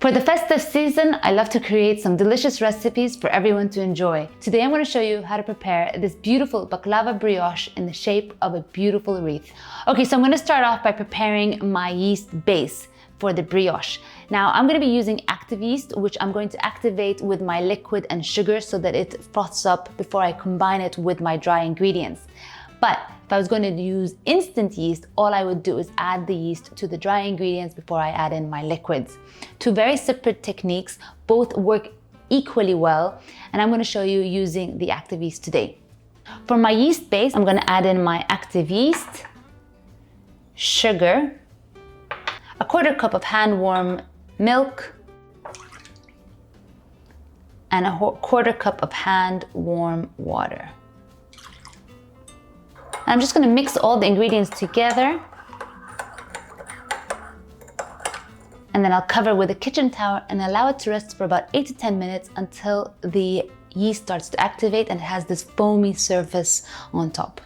For the festive season, I love to create some delicious recipes for everyone to enjoy. Today I'm going to show you how to prepare this beautiful baklava brioche in the shape of a beautiful wreath. Okay, so I'm going to start off by preparing my yeast base for the brioche. Now I'm going to be using active yeast, which I'm going to activate with my liquid and sugar so that it froths up before I combine it with my dry ingredients. But if I was going to use instant yeast, all I would do is add the yeast to the dry ingredients before I add in my liquids. Two very separate techniques, both work equally well, and I'm going to show you using the active yeast today. For my yeast base, I'm going to add in my active yeast, sugar, a quarter cup of hand-warm milk, and a quarter cup of hand-warm water. I'm just going to mix all the ingredients together, and then I'll cover with a kitchen towel and allow it to rest for about 8 to 10 minutes until the yeast starts to activate and it has this foamy surface on top.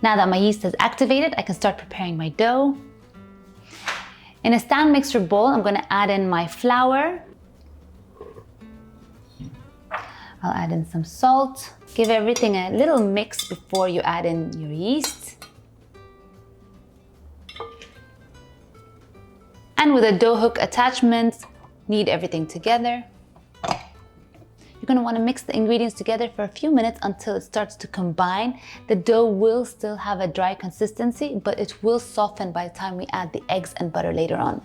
Now that my yeast has activated, I can start preparing my dough. In a stand mixer bowl, I'm going to add in my flour. I'll add in some salt. Give everything a little mix before you add in your yeast. And with a dough hook attachment, knead everything together. You're going to want to mix the ingredients together for a few minutes until it starts to combine. The dough will still have a dry consistency, but it will soften by the time we add the eggs and butter later on.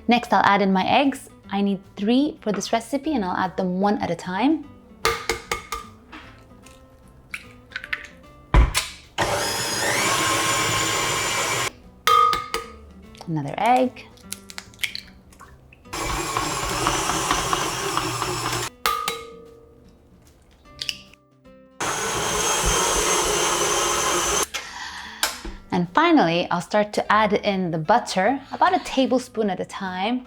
Next, I'll add in my eggs. I need 3 for this recipe and I'll add them 1 at a time. Another egg. And finally, I'll start to add in the butter, about a tablespoon at a time.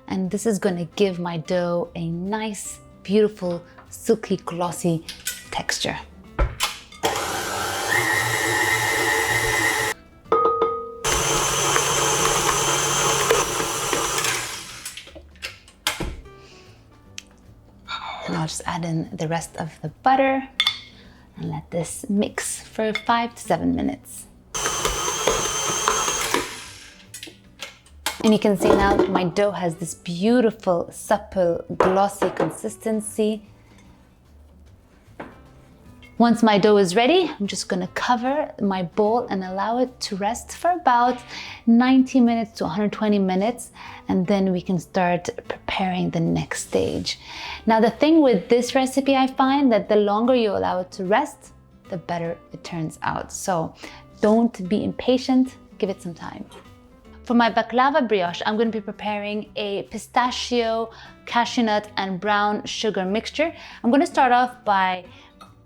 And this is going to give my dough a nice, beautiful, silky, glossy texture. And I'll just add in the rest of the butter and let this mix for 5 to 7 minutes. And you can see now that my dough has this beautiful, supple, glossy consistency. Once my dough is ready, I'm just going to cover my bowl and allow it to rest for about 90 minutes to 120 minutes. And then we can start preparing the next stage. Now, the thing with this recipe, I find that the longer you allow it to rest, the better it turns out. So don't be impatient, give it some time. For my baklava brioche, I'm going to be preparing a pistachio, cashew nut, and brown sugar mixture. I'm going to start off by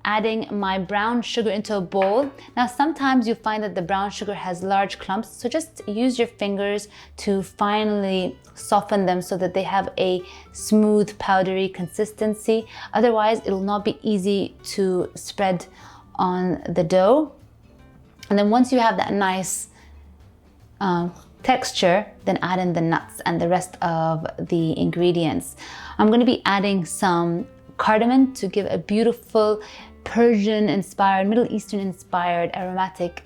adding my brown sugar into a bowl. Now, sometimes you find that the brown sugar has large clumps, so just use your fingers to finally soften them so that they have a smooth, powdery consistency. Otherwise, it will not be easy to spread on the dough. And then once you have that nice texture, then add in the nuts and the rest of the ingredients. I'm going to be adding some cardamom to give a beautiful Persian-inspired, Middle Eastern-inspired aromatic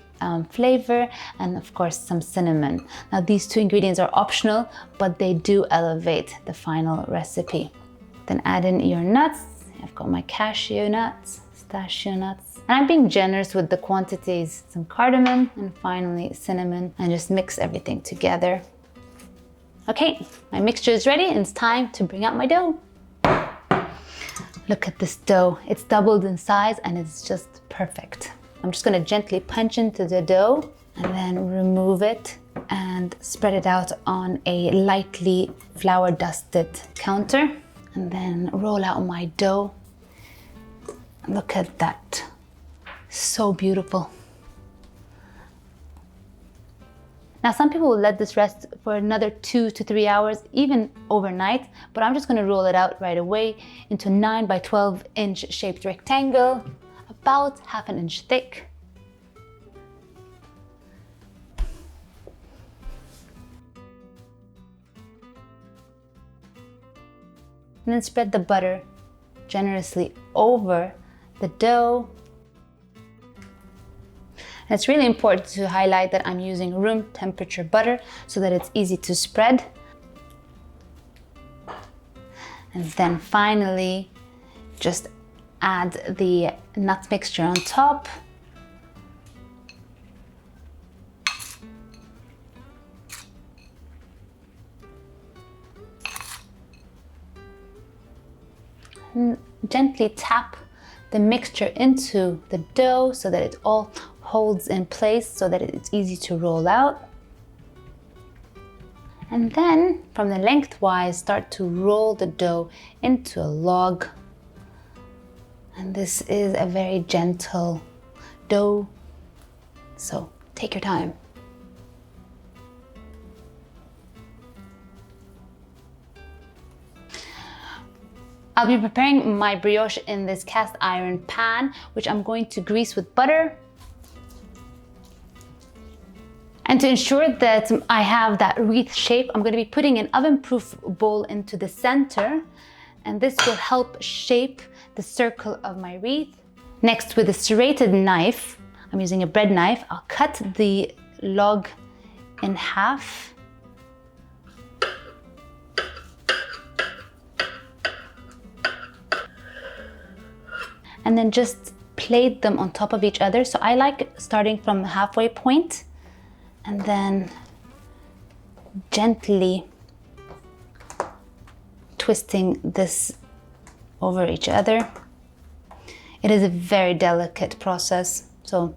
flavor, and of course some cinnamon. Now, these 2 ingredients are optional, but they do elevate the final recipe. Then add in your nuts. I've got my cashew nuts, pistachio nuts. And I'm being generous with the quantities. Some cardamom and finally cinnamon, and just mix everything together. Okay, my mixture is ready and it's time to bring out my dough. Look at this dough. It's doubled in size and it's just perfect. I'm just going to gently punch into the dough and then remove it and spread it out on a lightly flour dusted counter. And then roll out my dough. Look at that. So beautiful. Now, some people will let this rest for another 2 to 3 hours, even overnight, but I'm just going to roll it out right away into a 9 by 12 inch shaped rectangle, about 1/2 inch thick. And then spread the butter generously over the dough. And it's really important to highlight that I'm using room temperature butter so that it's easy to spread. And then finally, just add the nut mixture on top. And gently tap the mixture into the dough so that it all holds in place so that it's easy to roll out. And then from the lengthwise, start to roll the dough into a log. And this is a very gentle dough, so take your time. I'll be preparing my brioche in this cast iron pan, which I'm going to grease with butter. And to ensure that I have that wreath shape, I'm going to be putting an oven-proof bowl into the center, and this will help shape the circle of my wreath. Next, with a serrated knife, I'm using a bread knife, I'll cut the log in half. And then just plate them on top of each other. So I like starting from the halfway point and then gently twisting this over each other. It is a very delicate process, so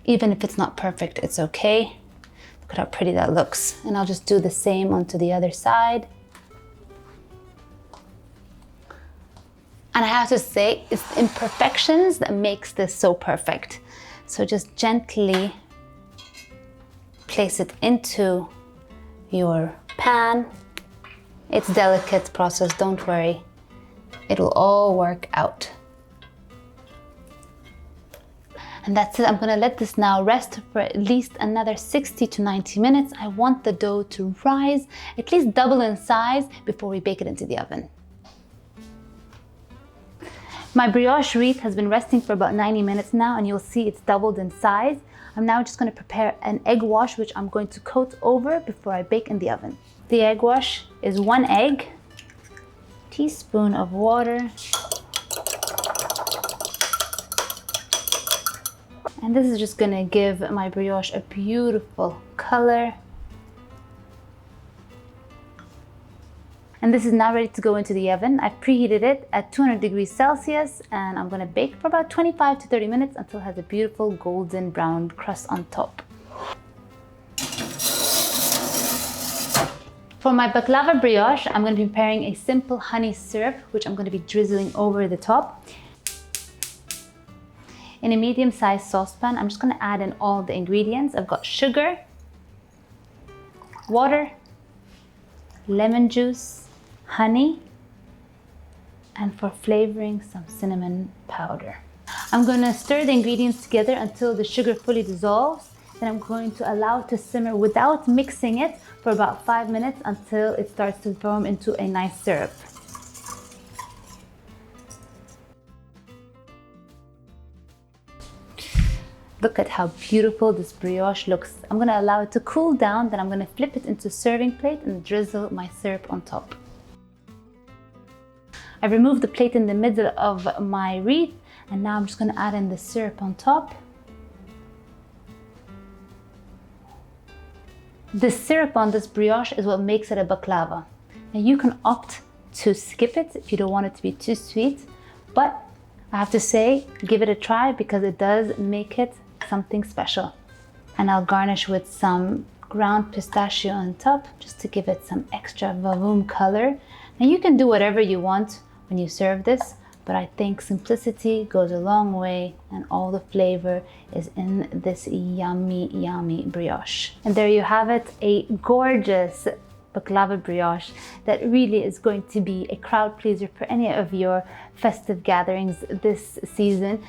even if it's not perfect, it's okay. Look at how pretty that looks. And I'll just do the same onto the other side. And I have to say, it's the imperfections that makes this so perfect. So just gently place it into your pan. It's a delicate process, don't worry. It will all work out. And that's it. I'm gonna let this now rest for at least another 60 to 90 minutes. I want the dough to rise, at least double in size before we bake it into the oven. My brioche wreath has been resting for about 90 minutes now, and you'll see it's doubled in size. I'm now just going to prepare an egg wash, which I'm going to coat over before I bake in the oven. The egg wash is 1 egg, teaspoon of water, and this is just going to give my brioche a beautiful color. And this is now ready to go into the oven. I've preheated it at 200 degrees Celsius, and I'm gonna bake for about 25 to 30 minutes until it has a beautiful golden brown crust on top. For my baklava brioche, I'm gonna be preparing a simple honey syrup, which I'm gonna be drizzling over the top. In a medium-sized saucepan, I'm just gonna add in all the ingredients. I've got sugar, water, lemon juice, honey, and for flavoring, some cinnamon powder. I'm going to stir the ingredients together until the sugar fully dissolves. Then I'm going to allow it to simmer without mixing it for about 5 minutes until it starts to form into a nice syrup. Look at how beautiful this brioche looks. I'm going to allow it to cool down, then I'm going to flip it into a serving plate and drizzle my syrup on top. I've removed the plate in the middle of my wreath, and now I'm just going to add in the syrup on top. The syrup on this brioche is what makes it a baklava. Now you can opt to skip it if you don't want it to be too sweet, but I have to say, give it a try because it does make it something special. And I'll garnish with some ground pistachio on top just to give it some extra vavoom color. Now you can do whatever you want when you serve this, but I think simplicity goes a long way, and all the flavor is in this yummy, yummy brioche. And there you have it, a gorgeous baklava brioche that really is going to be a crowd pleaser for any of your festive gatherings this season.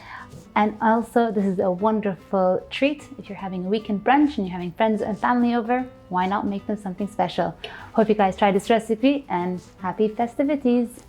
And also, this is a wonderful treat if you're having a weekend brunch and you're having friends and family over. Why not make them something special? Hope you guys try this recipe, and happy festivities!